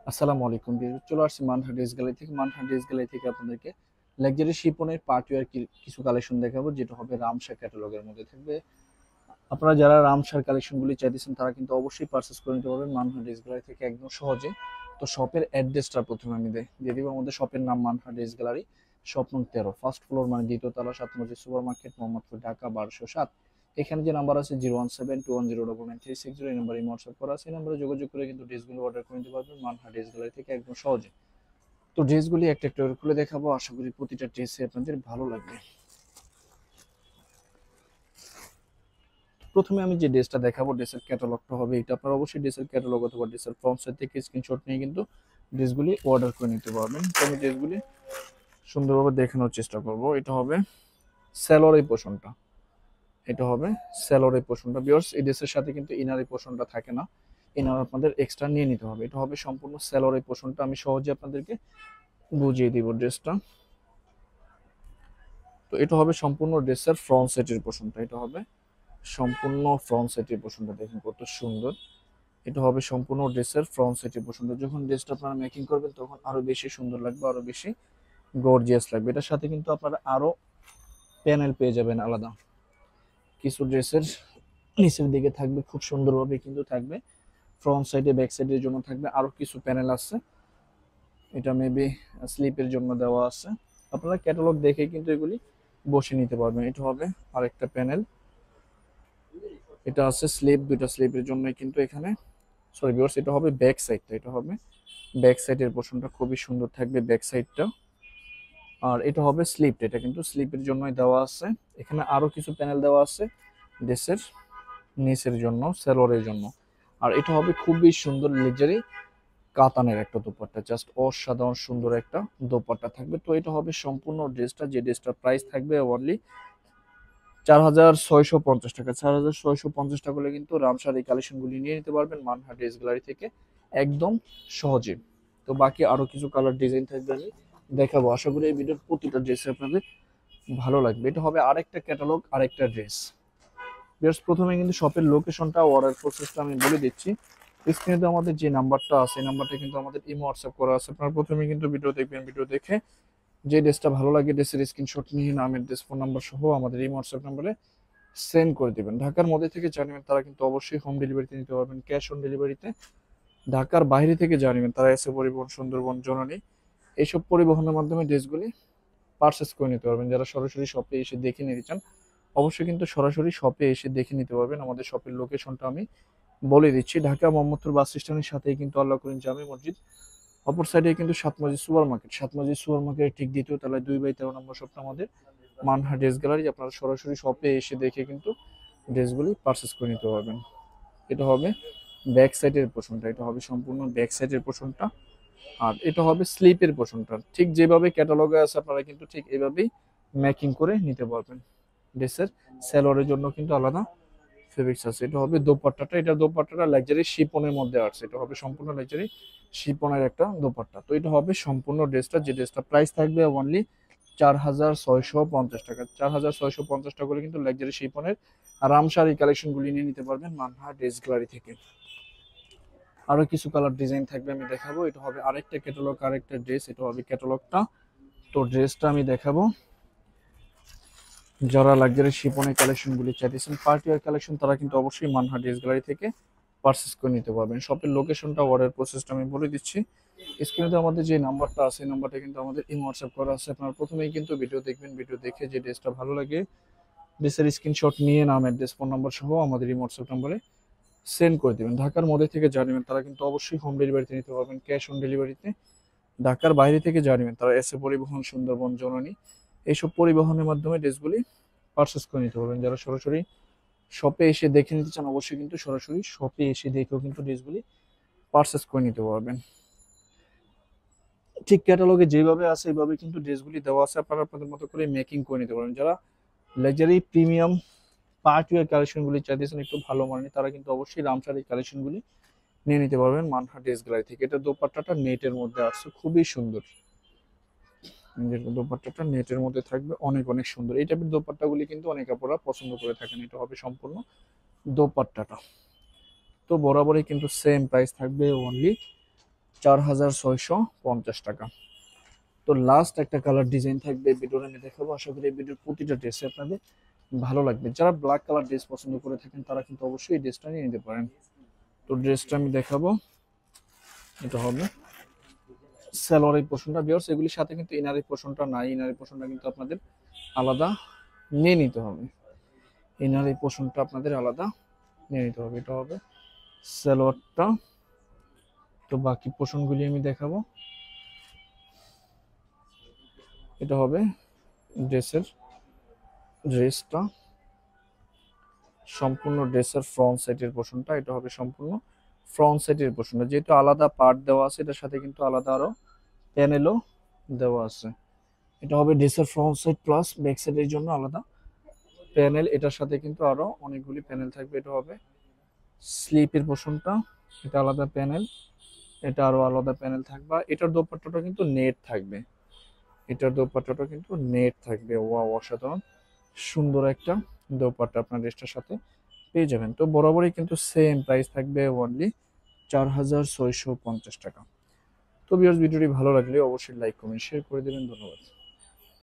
আসসালামু আলাইকুম। চলে আসছি মানহা ড্রেস গ্যালারি থেকে। মানহা ড্রেস গ্যালারি থেকে আপনাদেরকে লাক্সারি শিপনের পার্টিওয়ার কিছু কালেকশন দেখাবো, যেটা হবে রামসা ক্যাটালগের মধ্যে থাকবে। আপনারা যারা রামসার কালেকশনগুলি চাইতেছেন তারা কিন্তু অবশ্যই পারচেস করে নিতে পারবেন মানহা ড্রেস গ্যালারি থেকে একদম সহজে। তো শপের অ্যাড্রেসটা প্রথমে আমি দিয়ে দিব। আমাদের শপের নাম মানহা ড্রেস গ্যালারি, শপ নং 13, ফার্স্ট ফ্লোর মানে দ্বিতীয় তলা, 7 মসজিদ সুপার মার্কেট, মোহাম্মদপুর, ঢাকা 1207। এখানে যে নাম্বার আছে 01721099360, এই নাম্বারে হোয়াটসঅ্যাপ করা আছে। এই নাম্বারে যোগাযোগ করে কিন্তু ড্রেসগুলো অর্ডার করে নিতে পারবেন মানহা ড্রেস গ্যালারি থেকে একদম সহজে। তো ড্রেসগুলি একটা একটা করে খুলে দেখাবো, আশা করি প্রতিটা ড্রেসে আপনাদের ভালো লাগবে। প্রথমে আমি যে ড্রেসটা দেখাবো, ড্রেসের ক্যাটালগটা হবে এটা। আপনারা অবশ্যই ড্রেসের ক্যাটালগ অথবা ড্রেসের ফ্রন্ট সাইড থেকে স্ক্রিনশট নিয়ে কিন্তু ড্রেসগুলি অর্ডার করে নিতে পারবেন। তো আমি ড্রেসগুলি সুন্দরভাবে দেখানোর চেষ্টা করব। এটা হবে স্যালোয়ার পোর্শনটা, এটা হবে স্যালোয়ার পোর্শনটা। ভিউয়ার্স, এই ড্রেসের সাথে কিন্তু ইনার পোর্শনটা থাকে না, ইনার আপনাদের এক্সট্রা নিয়ে নিতে হবে। এটা হবে সম্পূর্ণ স্যালোয়ার পোর্শনটা। আমি সহজে আপনাদেরকে বুঝিয়ে দিব ড্রেসটা। তো এটা হবে সম্পূর্ণ ড্রেসের ফ্রন্ট সাইডের পোর্শনটা, এটা হবে সম্পূর্ণ ফ্রন্ট সাইডের পোর্শনটা। দেখুন কত সুন্দর। এটা হবে সম্পূর্ণ ড্রেসের ফ্রন্ট সাইডের পোর্শনটা। যখন ড্রেসটা আপনারা মেকিং করবেন তখন আরো বেশি সুন্দর লাগবে, আরো বেশি গর্জিয়াস লাগবে। এটার সাথে কিন্তু আপনারা আরো প্যানেল পেয়ে যাবেন আলাদা। কিছু ড্রেসের নিচের দিকে থাকবে, খুব সুন্দরভাবে কিন্তু থাকবে। ফ্রন্ট সাইডে ব্যাক সাইডের জন্য থাকবে আরো কিছু প্যানেল আছে। এটা মেবি স্লিপের জন্য দেওয়া আছে। আপনারা ক্যাটালগ দেখে কিন্তু এগুলি বসে নিতে পারবেন। এটা হবে আরেকটা প্যানেল। এটা আছে স্লিপ, দুইটা স্লিপের জন্য কিন্তু এখানে। সরি ভিউয়ার্স, এটা হবে ব্যাক সাইডটা, এটা হবে ব্যাক সাইডের পোর্শনটা, খুবই সুন্দর থাকবে ব্যাক সাইডটা। আর এটা হবে স্লিপটা, এটা কিন্তু স্লিপের জন্যই দেওয়া আছে। এখানে আরো কিছু প্যানেল দেওয়া আছে ড্রেসের নিচের জন্য, সালোয়ারের জন্য। আর এটা হবে খুবই সুন্দর লাক্সারি কাতানের একটা দোপাট্টা, জাস্ট অসাধারণ সুন্দর একটা দোপাট্টা থাকবে। তো এটা হবে সম্পূর্ণ ড্রেসটা, যে ড্রেসটার প্রাইস থাকবে অনলি 4650 টাকা। 4650 টাকা হলে কিন্তু রামসার এই কালেকশনগুলি নিয়ে নিতে পারবেন মানহা ড্রেস গ্যালারি থেকে একদম সহজে। তো বাকি আরো কিছু কালার ডিজাইন থাকবে, আমি দেখাবো। আশা করি এই ভিডিওর প্রতিটা ড্রেস আপনাদের ভালো লাগবে। এটা হবে আরেকটা ক্যাটালগ, আরেকটা ড্রেস। বেশ, প্রথমে কিন্তু শপের লোকেশনটা, অর্ডার প্রসেসটা আমি বলে দিচ্ছি। স্ক্রিনে তো আমাদের যে নাম্বারটা আছে, এই নাম্বারটা কিন্তু আমাদের ইমো হোয়াটসঅ্যাপ করা আছে। আপনারা প্রথমে কিন্তু ভিডিও দেখবেন, ভিডিও দেখে যে ড্রেসটা ভালো লাগে ড্রেসের স্ক্রিনশট নিয়ে নাম, অ্যাড্রেস, ফোন নাম্বার সহ আমাদের এই হোয়াটসঅ্যাপ নাম্বারে সেন্ড করে দিবেন। ঢাকার মধ্যে থেকে জানিবেন তারা কিন্তু অবশ্যই হোম ডেলিভারিতে নিতে পারবেন, ক্যাশ অন ডেলিভারিতে। ঢাকার বাইরে থেকে জানিবেন তারা এসে পরিবহন, সুন্দরবন, জননী, এইসব পরিবহনের মাধ্যমে ড্রেসগুলি পারচেস করে নিতে পারবেন। যারা সরাসরি শপে এসে দেখে নিতে চান অবশ্যই কিন্তু সরাসরি শপে এসে দেখে নিতে পারবেন। আমাদের শপের লোকেশনটা আমি বলে দিচ্ছি। ঢাকা মোহাম্মদপুর বাস স্ট্যান্ডের সাথেই কিন্তু আল্লাহ করিম জামে মসজিদ, অপর সাইডে কিন্তু 7 মসজিদ সুপার মার্কেট, 7 মসজিদ সুপার মার্কেটের ঠিক দ্বিতীয় তলায় 2/13 নম্বর শপটা আমাদের মানহা ড্রেস গ্যালারি। আপনারা সরাসরি শপে এসে দেখে কিন্তু ড্রেসগুলি পারচেস করে নিতে পারবেন। এটা হবে ব্যাক সাইডের পোর্শনটা, এটা হবে সম্পূর্ণ ব্যাক সাইডের পোর্শনটা। আর এটা হবে স্লিপের পোর্শনটা। ঠিক যেভাবে ক্যাটালগে আছে আপনারা কিন্তু ঠিক এভাবেই মেকিং করে নিতে পারবেন। ড্রেসের সালোয়ারের জন্য কিন্তু আলাদা ফেব্রিক্স আছে। এটা হবে দোপাট্টাটা, এটা দোপাট্টাটা লাক্সারি শিপনের মধ্যে আসছে। এটা হবে সম্পূর্ণ লাক্সারি শিপনের একটা দোপাট্টা। তো এটা হবে সম্পূর্ণ ড্রেসটা, যে ড্রেসটা প্রাইস থাকবে অনলি 4650 টাকা। 4650 টাকা করে কিন্তু লাক্সারি শিপনের রামসার এই কালেকশনগুলি নিয়ে নিতে পারবেন মানহা ড্রেস গ্যালারি থেকে। আরো কিছু কালার ডিজাইন থাকবে, আমি দেখাবো। এটা হবে আরেকটা ক্যাটালগ, আরেকটা ড্রেস। এটা হবে ক্যাটালগটা। তো ড্রেসটা আমি দেখাবো। যারা লাক্সারি শিপনের কালেকশনগুলি চাইতেছেন, পার্টিওয়ার কালেকশন, তারা কিন্তু অবশ্যই মানহা ড্রেস গ্যালারি থেকে পারচেস করে নিতে পারবেন। শপের লোকেশনটা, অর্ডার প্রসেসটা আমি বলে দিচ্ছি। স্ক্রিনে আমাদের যে নাম্বারটা আছে, এই নাম্বারটা কিন্তু আমাদের ইমো হোয়াটসঅ্যাপ করা আছে। আপনারা প্রথমেই কিন্তু ভিডিও দেখবেন, ভিডিও দেখে যে ড্রেসটা ভালো লাগে ড্রেসের স্ক্রিনশট নিয়ে নাম, অ্যাড্রেস, ফোন নাম্বার সহ আমাদের ইমো হোয়াটসঅ্যাপ নাম্বারে সেন্ড করে দিবেন। ঢাকার মধ্যে থেকে জানিবেন তারা কিন্তু অবশ্যই হোম ডেলিভারিতে নিতে পারবেন, ক্যাশ অন ডেলিভারিতে। ঢাকার বাইরে থেকে জানিবেন তারা এসে পরিবহন, সুন্দরবন, জননী, এইসব পরিবহনের মাধ্যমে ড্রেসগুলি পারচেস করে নিতে পারবেন। যারা সরাসরি শপে এসে দেখে নিতে চান অবশ্যই কিন্তু সরাসরি শপে এসে দেখেও কিন্তু ড্রেসগুলি পারচেস করে নিতে পারবেন। ঠিক ক্যাটালগে যেভাবে আছে এইভাবে কিন্তু ড্রেসগুলি দেওয়া আছে, আপনারা আপনাদের মতো করে মেকিং করে নিতে পারবেন। যারা লাক্সারি প্রিমিয়াম পার্টিওয়ার কালেকশনগুলি চাইতেছেন একটু ভালো মানের, তারা কিন্তু অবশ্যই রামসার এই কালেকশনগুলি নিয়ে নিতে পারবেন মানহা ড্রেস গ্যালারি থেকে। এটা দোপাট্টাটা নেটের মধ্যে আসছে, খুবই সুন্দর। দোপাট্টাটা নেটের মধ্যে থাকবে, অনেক অনেক সুন্দর। এই টাইপের দোপাট্টাগুলি কিন্তু অনেক আপুরা পছন্দ করে থাকেন। এটা হবে সম্পূর্ণ দোপাট্টাটা। তো বরাবরই কিন্তু সেম প্রাইস থাকবে অনলি 4,650 টাকা। তো লাস্ট একটা কালার ডিজাইন থাকবে ভিডিওর আমি দেখাবো। আশা করি এই ভিডিওর প্রতিটা ড্রেসে আপনাদের ভালো লাগবে। যারা ব্ল্যাক কালার ড্রেস পছন্দ করে থাকেন তারা কিন্তু অবশ্যই এই ড্রেসটা নিয়ে নিতে পারেন। তো ড্রেসটা আমি দেখাবো, এটা হবে সালোয়ারের পোর্শনটা। ভিউয়ার্স এগুলির সাথে কিন্তু ইনারের পোর্শনটা নাই, ইনারের পোর্শনটা কিন্তু আপনাদের আলাদা নিয়ে নিতে হবে। ইনারের পোর্শনটা আপনাদের আলাদা নিয়ে নিতে হবে। এটা হবে সালোয়ারটা। তো বাকি পোর্শনগুলি আমি দেখাবো। এটা হবে ড্রেসটা সম্পূর্ণ ড্রেসের ফ্রন্ট সাইডের পোর্শনটা। এটা হবে সম্পূর্ণ ফ্রন্ট সাইডের পোর্শনটা। যেহেতু আলাদা পার্ট দেওয়া আছে, এটার সাথে কিন্তু আলাদা আরো প্যানেলও দেওয়া আছে। এটা হবে ড্রেসের ফ্রন্ট সাইড প্লাস ব্যাক সাইডের জন্য আলাদা প্যানেল। এটার সাথে কিন্তু আরো অনেকগুলি প্যানেল থাকবে। এটা হবে স্লিপের পোর্শনটা, এটা আলাদা প্যানেল, এটা আরো আলাদা প্যানেল থাকবে। এটার দোপাট্টাটা কিন্তু নেট থাকবে, এটার দোপাট্টাটা কিন্তু নেট থাকবে। ওয়াও, অসাধারণ সুন্দর একটা দোপাট্টা আপনার ড্রেসটার সাথে পেয়ে যাবেন। তো বরাবরই কিন্তু সেম প্রাইস থাকবে, অনলি 4,650 টাকা। তো ভিউয়ার্স ভিডিওটি ভালো লাগলে অবশ্যই লাইক কমেন্ট শেয়ার করে দেবেন। ধন্যবাদ।